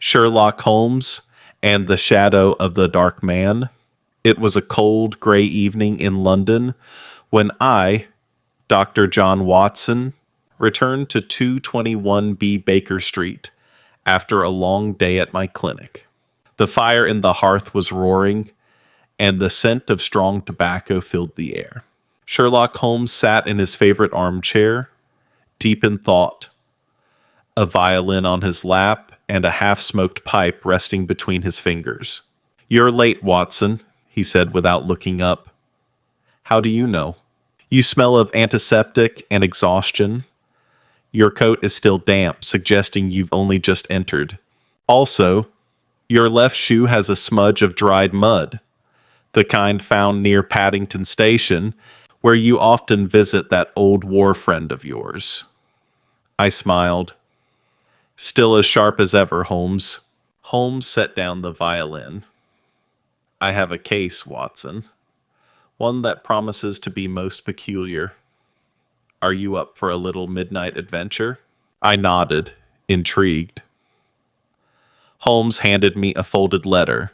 Sherlock Holmes and the Shadow of the Dark Man. It was a cold, gray evening in London when I, Dr. John Watson, returned to 221B Baker Street after a long day at my clinic. The fire in the hearth was roaring, and the scent of strong tobacco filled the air. Sherlock Holmes sat in his favorite armchair, deep in thought, a violin on his lap and a half-smoked pipe resting between his fingers. "You're late, Watson," he said without looking up. "How do you know?" "You smell of antiseptic and exhaustion. Your coat is still damp, suggesting you've only just entered. Also, your left shoe has a smudge of dried mud, the kind found near Paddington Station, where you often visit that old war friend of yours." I smiled. "Still as sharp as ever, Holmes." Holmes set down the violin. "I have a case, Watson. One that promises to be most peculiar. Are you up for a little midnight adventure?" I nodded, intrigued. Holmes handed me a folded letter,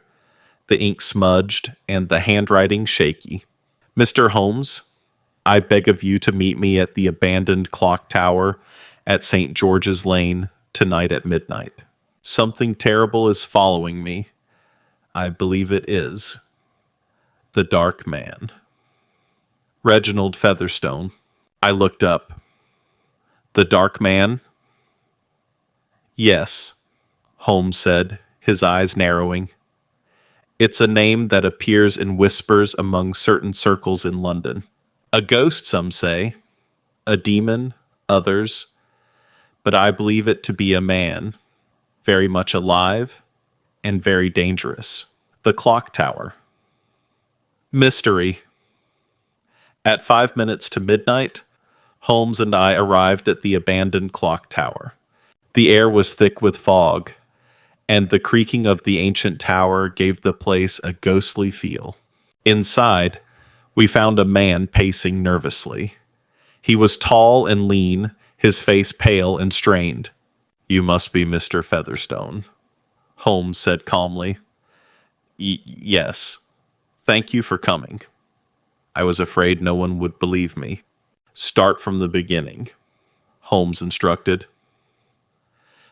the ink smudged and the handwriting shaky. "Mr. Holmes, I beg of you to meet me at the abandoned clock tower at St. George's Lane tonight at midnight. Something terrible is following me. I believe it is the Dark Man. Reginald Featherstone." I looked up. "The Dark Man?" "Yes," Holmes said, his eyes narrowing. "It's a name that appears in whispers among certain circles in London. A ghost, some say. A demon, others. But I believe it to be a man, very much alive and very dangerous. The clock tower. Mystery." At 5 minutes to midnight, Holmes and I arrived at the abandoned clock tower. The air was thick with fog, and the creaking of the ancient tower gave the place a ghostly feel. Inside, we found a man pacing nervously. He was tall and lean, his face pale and strained. "You must be Mr. Featherstone," Holmes said calmly. Yes. Thank you for coming." I was afraid no one would believe me. "Start from the beginning," Holmes instructed.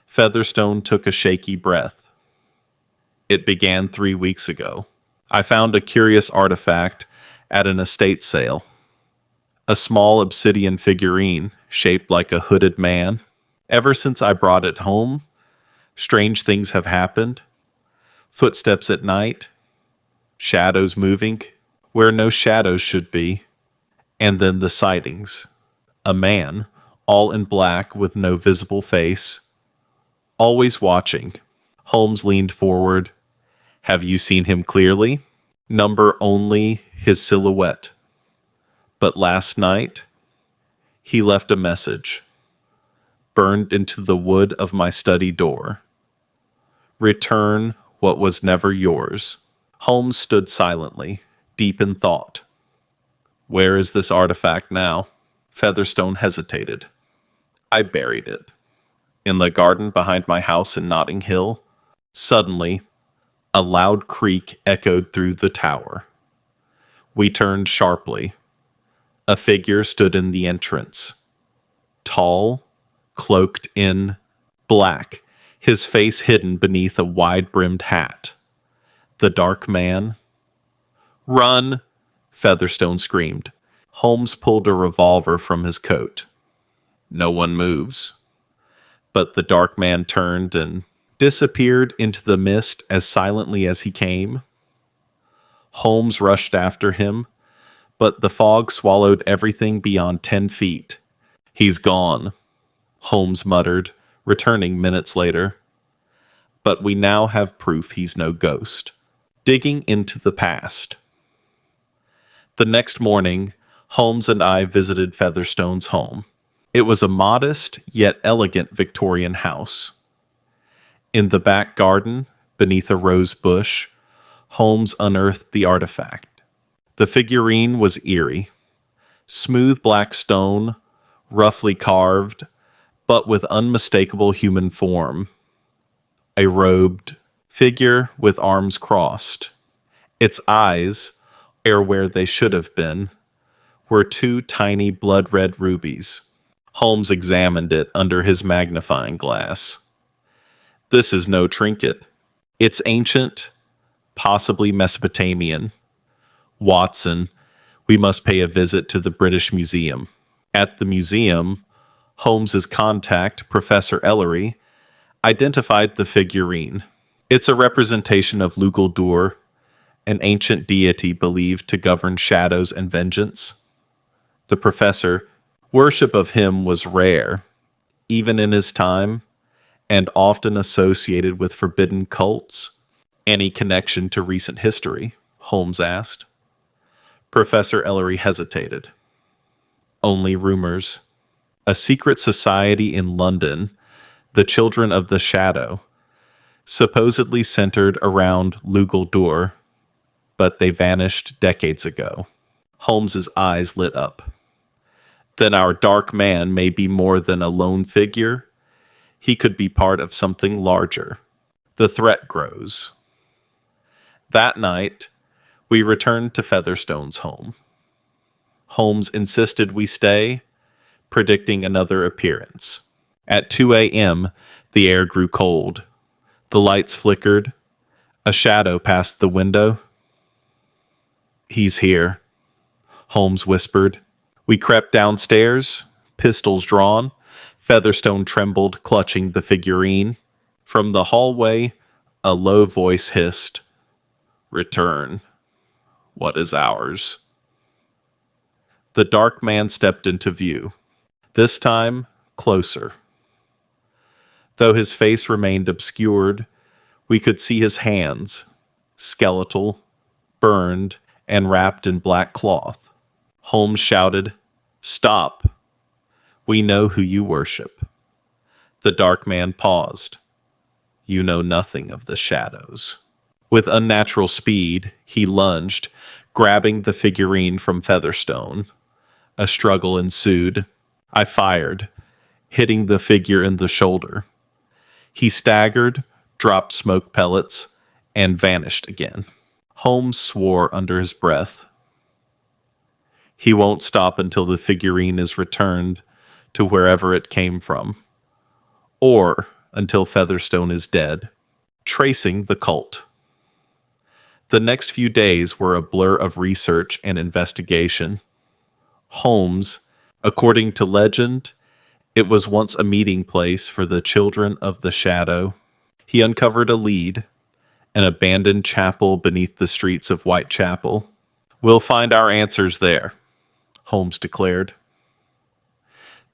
Featherstone took a shaky breath. "It began 3 weeks ago. I found a curious artifact at an estate sale. A small obsidian figurine shaped like a hooded man. Ever since I brought it home, strange things have happened. Footsteps at night, shadows moving where no shadows should be, and then the sightings. A man, all in black with no visible face, always watching." Holmes leaned forward. "Have you seen him clearly?" "Number only his silhouette. But last night, he left a message, burned into the wood of my study door. Return what was never yours." Holmes stood silently, deep in thought. "Where is this artifact now?" Featherstone hesitated. "I buried it. In the garden behind my house in Notting Hill." Suddenly, a loud creak echoed through the tower. We turned sharply. A figure stood in the entrance. Tall, cloaked in black, his face hidden beneath a wide-brimmed hat. The Dark Man. "Run!" Featherstone screamed. Holmes pulled a revolver from his coat. No one moves. But the Dark Man turned and disappeared into the mist as silently as he came. Holmes rushed after him, but the fog swallowed everything beyond 10 feet. "He's gone," Holmes muttered, returning minutes later. "But we now have proof he's no ghost." Digging into the past. The next morning, Holmes and I visited Featherstone's home. It was a modest yet elegant Victorian house. In the back garden, beneath a rose bush, Holmes unearthed the artifact. The figurine was eerie. Smooth black stone, roughly carved, but with unmistakable human form. a robed figure with arms crossed. Its eyes, or where they should have been, were two tiny blood-red rubies. Holmes examined it under his magnifying glass. This is no trinket. It's ancient, possibly Mesopotamian. Watson, we must pay a visit to the British Museum. At the museum, Holmes's contact, Professor Ellery, identified the figurine. It's a representation of Lugaldur, an ancient deity believed to govern shadows and vengeance. The professor, worship of him was rare, even in his time, and often associated with forbidden cults. Any connection to recent history? Holmes asked. Professor Ellery hesitated. Only rumors. A secret society in London, the Children of the Shadow, supposedly centered around Lugaldur, but they vanished decades ago. Holmes's eyes lit up. Then our dark man may be more than a lone figure. He could be part of something larger. The threat grows. That night, we returned to Featherstone's home. Holmes insisted we stay, predicting another appearance. At 2 a.m., the air grew cold. The lights flickered. A shadow passed the window. "He's here," Holmes whispered. We crept downstairs, pistols drawn. Featherstone trembled, clutching the figurine. From the hallway, a low voice hissed, "Return. What is ours?" The dark man stepped into view, this time closer. Though his face remained obscured, we could see his hands, skeletal, burned, and wrapped in black cloth. Holmes shouted, "Stop! We know who you worship." The dark man paused. "You know nothing of the shadows." With unnatural speed, he lunged, grabbing the figurine from Featherstone. A struggle ensued. I fired, hitting the figure in the shoulder. He staggered, dropped smoke pellets, and vanished again. Holmes swore under his breath. He won't stop until the figurine is returned to wherever it came from, or until Featherstone is dead. Tracing the cult. The next few days were a blur of research and investigation. Holmes, according to legend, it was once a meeting place for the Children of the Shadow. He uncovered a lead, an abandoned chapel beneath the streets of Whitechapel. "We'll find our answers there," Holmes declared.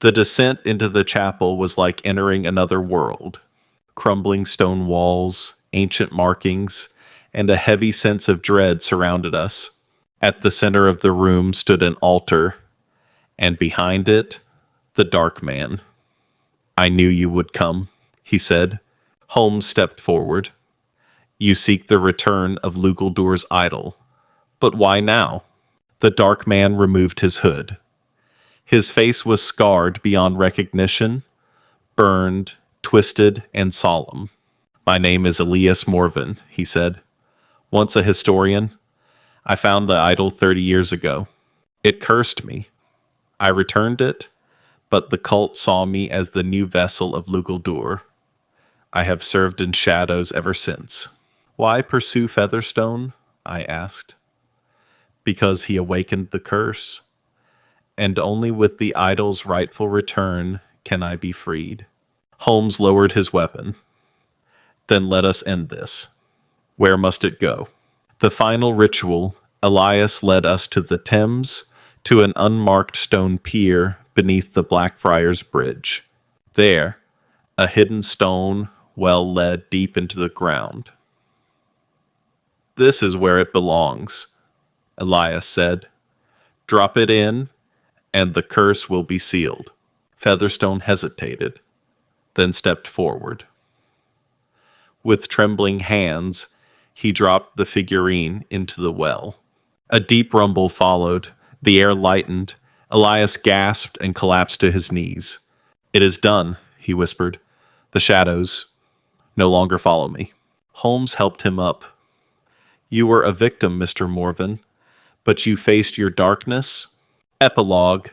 The descent into the chapel was like entering another world. Crumbling stone walls, ancient markings, and a heavy sense of dread surrounded us. At the center of the room stood an altar, and behind it, the dark man. "I knew you would come," he said. Holmes stepped forward. "You seek the return of Lugaldur's idol. But why now?" The dark man removed his hood. His face was scarred beyond recognition, burned, twisted, and solemn. "My name is Elias Morven," he said. "Once a historian, I found the idol 30 years ago. It cursed me. I returned it, but the cult saw me as the new vessel of Lugaldur. I have served in shadows ever since." "Why pursue Featherstone?" I asked. "Because he awakened the curse, and only with the idol's rightful return can I be freed." Holmes lowered his weapon. "Then let us end this. Where must it go?" The final ritual, Elias led us to the Thames, to an unmarked stone pier beneath the Blackfriars Bridge. There, a hidden stone well led deep into the ground. "This is where it belongs," Elias said. "Drop it in, and the curse will be sealed." Featherstone hesitated, then stepped forward. With trembling hands, he dropped the figurine into the well. A deep rumble followed. The air lightened. Elias gasped and collapsed to his knees. "It is done," he whispered. "The shadows no longer follow me. Holmes helped him up. You were a victim, Mr. Morven, but you faced your darkness. Epilogue.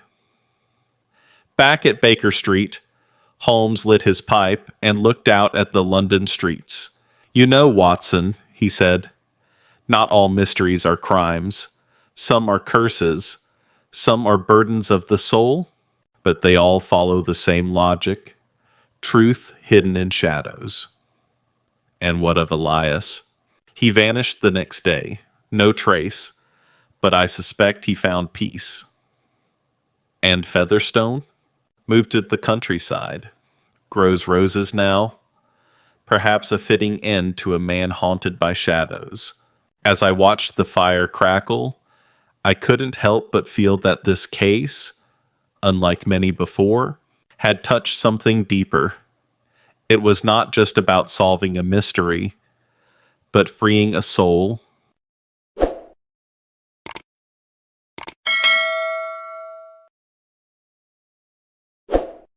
Back at Baker Street, Holmes lit his pipe and looked out at the London streets. You know, Watson, he said, not all mysteries are crimes. Some are curses. Some are burdens of the soul, but they all follow the same logic. Truth hidden in shadows. And what of Elias? He vanished the next day. No trace, but I suspect he found peace. And Featherstone? Moved to the countryside. Grows roses now. Perhaps a fitting end to a man haunted by shadows. As I watched the fire crackle, I couldn't help but feel that this case, unlike many before, had touched something deeper. It was not just about solving a mystery, but freeing a soul